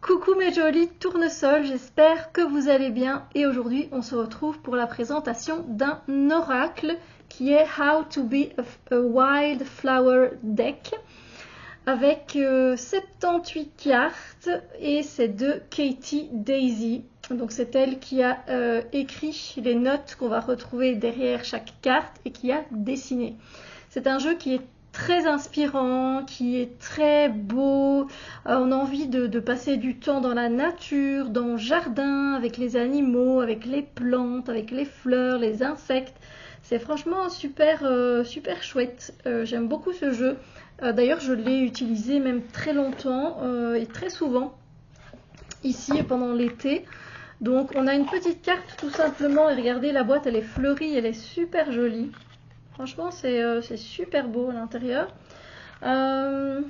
Coucou mes jolis tournesols, j'espère que vous allez bien et aujourd'hui on se retrouve pour la présentation d'un oracle qui est How to be a Wildflower Deck avec 78 cartes et c'est de Katie Daisy. Donc c'est elle qui a écrit les notes qu'on va retrouver derrière chaque carte et qui a dessiné. C'est un jeu qui est très inspirant, qui est très beau. On a envie de passer du temps dans la nature, dans le jardin, avec les animaux, avec les plantes, avec les fleurs, les insectes. C'est franchement super, super chouette. J'aime beaucoup ce jeu. D'ailleurs, je l'ai utilisé même très longtemps et très souvent ici pendant l'été. Donc, on a une petite carte tout simplement. Et regardez, la boîte, elle est fleurie, elle est super jolie. Franchement, c'est super beau à l'intérieur. Alors,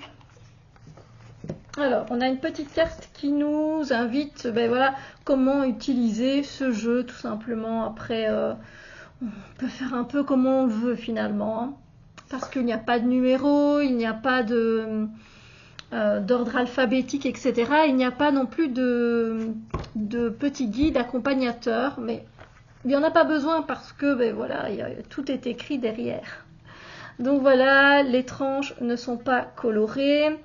on a une petite carte qui nous invite, ben voilà, comment utiliser ce jeu tout simplement. Après, on peut faire un peu comme on veut finalement, hein, parce qu'il n'y a pas de numéro, il n'y a pas d'ordre alphabétique, etc. Il n'y a pas non plus de petits guides accompagnateurs, mais il n'y en a pas besoin parce que ben voilà, tout est écrit derrière. Donc voilà, les tranches ne sont pas colorées.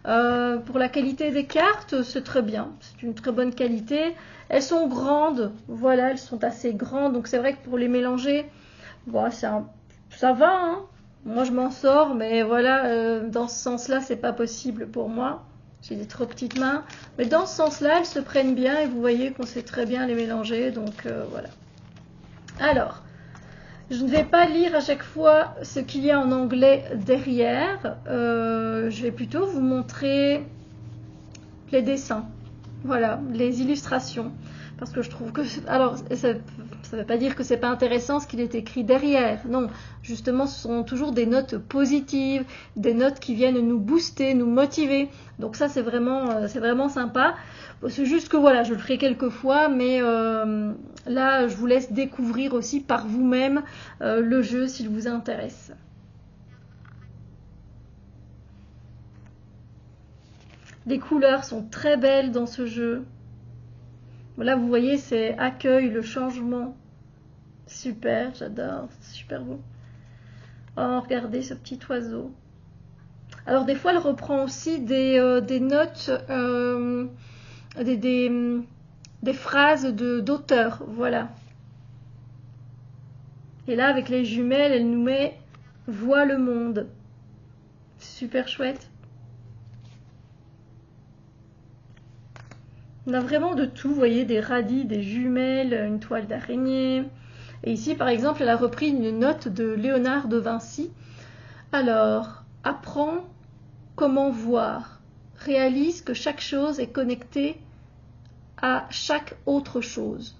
Pour la qualité des cartes, c'est très bien. C'est une très bonne qualité. Elles sont grandes. Voilà, elles sont assez grandes. Donc c'est vrai que pour les mélanger, bon, ça va. Hein. Moi, je m'en sors. Mais voilà, dans ce sens-là, c'est pas possible pour moi. J'ai des trop petites mains. Mais dans ce sens-là, elles se prennent bien. Et vous voyez qu'on sait très bien les mélanger. Donc voilà. Alors, je ne vais pas lire à chaque fois ce qu'il y a en anglais derrière. Je vais plutôt vous montrer les dessins. Voilà, les illustrations. Parce que je trouve que... Alors, ça ne veut pas dire que c'est pas intéressant ce qu'il est écrit derrière. Non, justement, ce sont toujours des notes positives, des notes qui viennent nous booster, nous motiver. Donc ça, c'est vraiment sympa. C'est juste que voilà, je le ferai quelques fois, mais là, je vous laisse découvrir aussi par vous-même le jeu s'il vous intéresse. Les couleurs sont très belles dans ce jeu. Là, vous voyez, c'est accueil le changement. Super, j'adore, c'est super beau. Oh, regardez ce petit oiseau. Alors, des fois, elle reprend aussi des notes, des phrases d'auteur, voilà. Et là, avec les jumelles, elle nous met « Vois le monde ». Super chouette. On a vraiment de tout, vous voyez, des radis, des jumelles, une toile d'araignée. Et ici, par exemple, elle a repris une note de Léonard de Vinci. Alors, apprends comment voir. Réalise que chaque chose est connectée à chaque autre chose.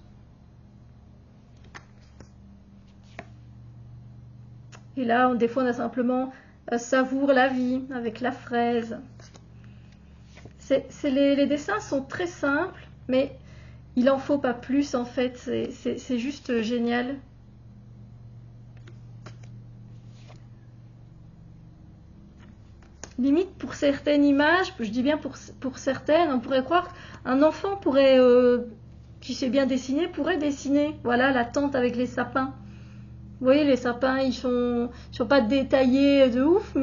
Et là, des fois, on a simplement savoure la vie avec la fraise. Les dessins sont très simples, mais il n'en faut pas plus en fait. C'est juste génial. Limite pour certaines images, je dis bien pour certaines, on pourrait croire qu'un enfant pourrait, qui sait bien dessiner, pourrait dessiner. Voilà la tente avec les sapins. Vous voyez, les sapins, ils sont pas détaillés de ouf,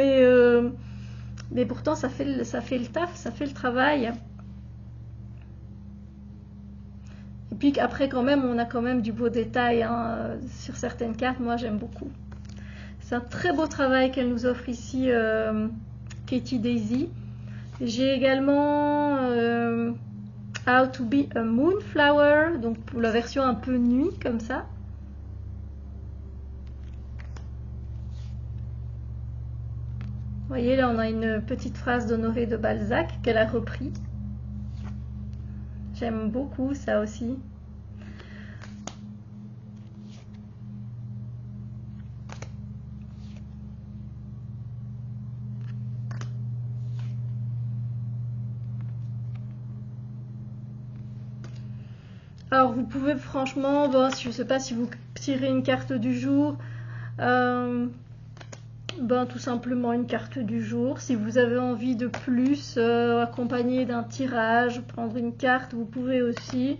mais pourtant ça fait le taf, ça fait le travail. Et puis après quand même, on a quand même du beau détail hein, sur certaines cartes. Moi, j'aime beaucoup. C'est un très beau travail qu'elle nous offre ici, Katie Daisy. J'ai également How to be a Moonflower, donc pour la version un peu nuit comme ça. Vous voyez, là, on a une petite phrase d'Honoré de Balzac qu'elle a repris. J'aime beaucoup ça aussi. Alors, vous pouvez franchement, bon, je ne sais pas si vous tirez une carte du jour. Ben, tout simplement une carte du jour. Si vous avez envie de plus, accompagné d'un tirage, prendre une carte, vous pouvez aussi.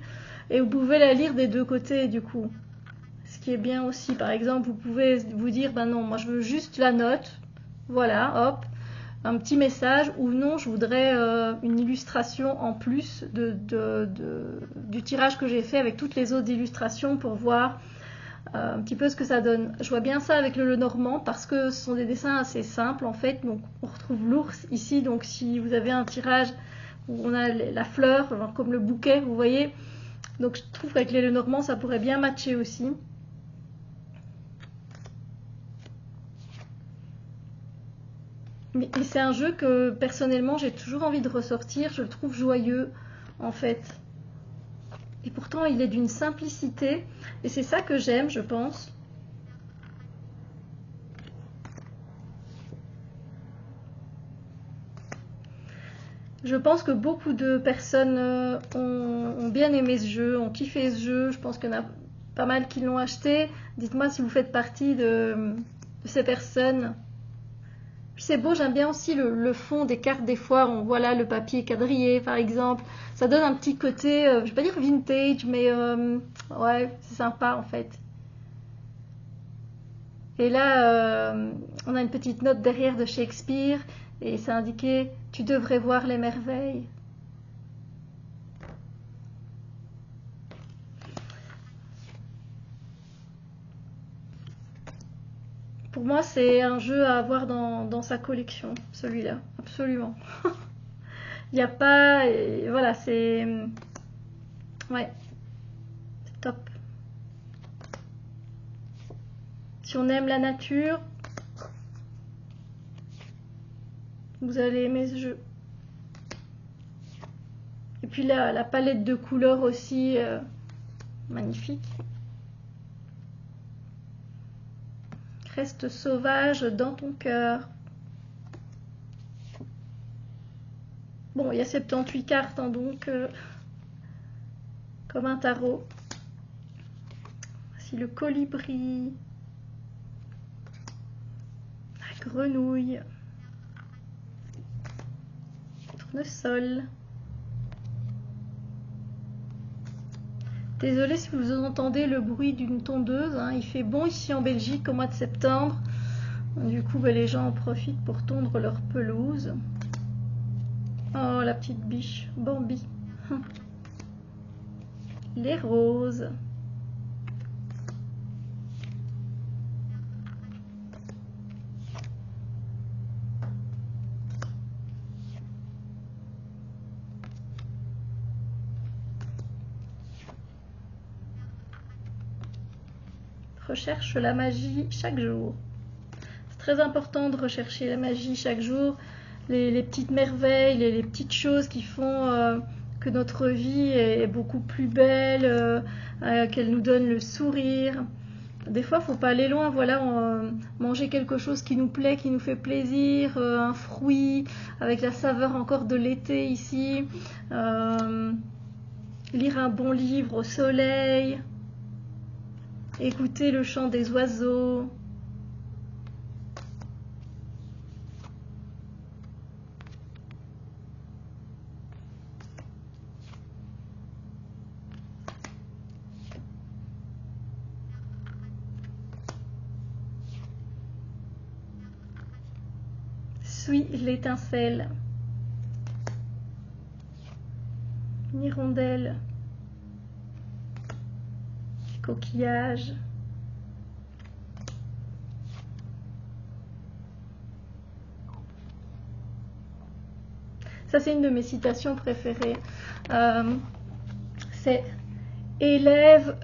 Et vous pouvez la lire des deux côtés du coup. Ce qui est bien aussi. Par exemple, vous pouvez vous dire, ben non, moi je veux juste la note. Voilà, hop. Un petit message, ou non, je voudrais une illustration en plus du tirage que j'ai fait avec toutes les autres illustrations pour voir un petit peu ce que ça donne. Je vois bien ça avec le Lenormand parce que ce sont des dessins assez simples en fait. Donc on retrouve l'ours ici. Donc si vous avez un tirage où on a la fleur, comme le bouquet, vous voyez. Donc je trouve qu'avec les Lenormand ça pourrait bien matcher aussi. Et c'est un jeu que personnellement j'ai toujours envie de ressortir. Je le trouve joyeux en fait. Et pourtant il est d'une simplicité. Et c'est ça que j'aime, je pense. Je pense que beaucoup de personnes ont bien aimé ce jeu, ont kiffé ce jeu. Je pense qu'il y en a pas mal qui l'ont acheté. Dites-moi si vous faites partie de ces personnes. Puis c'est beau, j'aime bien aussi le fond des cartes. Des fois, on voit là le papier quadrillé, par exemple. Ça donne un petit côté, je vais pas dire vintage, mais ouais, c'est sympa en fait. Et là, on a une petite note derrière de Shakespeare et c'est indiqué « Tu devrais voir les merveilles ». Pour moi, c'est un jeu à avoir dans sa collection, celui-là, absolument. Il n'y a pas... voilà, c'est... Ouais, c'est top. Si on aime la nature, vous allez aimer ce jeu. Et puis là, la palette de couleurs aussi, magnifique. Reste sauvage dans ton cœur. Bon, il y a 78 cartes, hein, donc comme un tarot. Voici le colibri, la grenouille, tournesol. Désolée si vous entendez le bruit d'une tondeuse, hein. Il fait bon ici en Belgique au mois de septembre. Du coup, les gens en profitent pour tondre leur pelouse. Oh, la petite biche, Bambi. Les roses. Recherche la magie chaque jour. C'est très important de rechercher la magie chaque jour, les petites merveilles, les petites choses qui font que notre vie est beaucoup plus belle, qu'elle nous donne le sourire. Des fois, il ne faut pas aller loin. Voilà, manger quelque chose qui nous plaît, qui nous fait plaisir, un fruit avec la saveur encore de l'été ici, lire un bon livre au soleil. Écoutez le chant des oiseaux. Suis l'étincelle. Une hirondelle. Coquillage. Ça, c'est une de mes citations préférées. C'est élève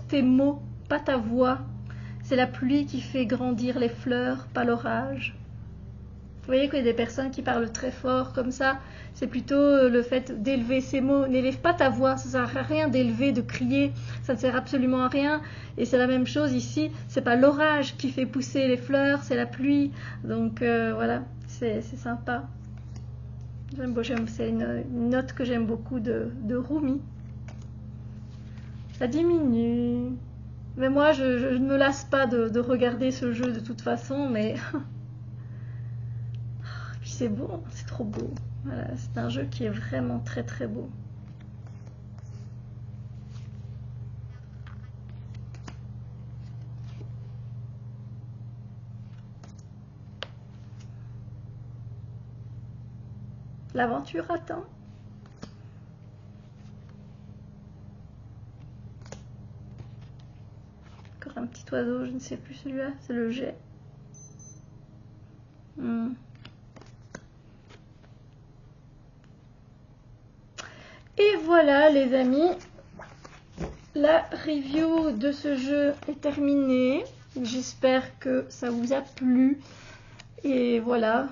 tes mots, pas ta voix. C'est la pluie qui fait grandir les fleurs, pas l'orage. Vous voyez qu'il y a des personnes qui parlent très fort comme ça. C'est plutôt le fait d'élever ses mots. N'élève pas ta voix, ça ne sert à rien d'élever, de crier. Ça ne sert absolument à rien. Et c'est la même chose ici. C'est pas l'orage qui fait pousser les fleurs, c'est la pluie. Donc voilà, c'est sympa. C'est une note que j'aime beaucoup de Rumi. Ça diminue. Mais moi, je ne me lasse pas de regarder ce jeu de toute façon, mais... Puis c'est beau, c'est trop beau. Voilà, c'est un jeu qui est vraiment très très beau. L'aventure attend. Encore un petit oiseau, je ne sais plus celui-là, c'est le jet. Et voilà les amis, la review de ce jeu est terminée. J'espère que ça vous a plu. Et voilà,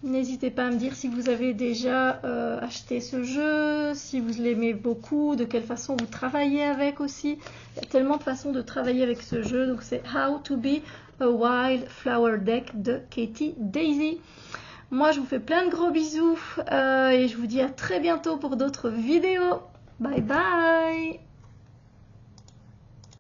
n'hésitez pas à me dire si vous avez déjà acheté ce jeu, si vous l'aimez beaucoup, de quelle façon vous travaillez avec aussi. Il y a tellement de façons de travailler avec ce jeu. Donc c'est How to be a Wild Flower Deck de Katie Daisy. Moi je vous fais plein de gros bisous et je vous dis à très bientôt pour d'autres vidéos. Bye bye!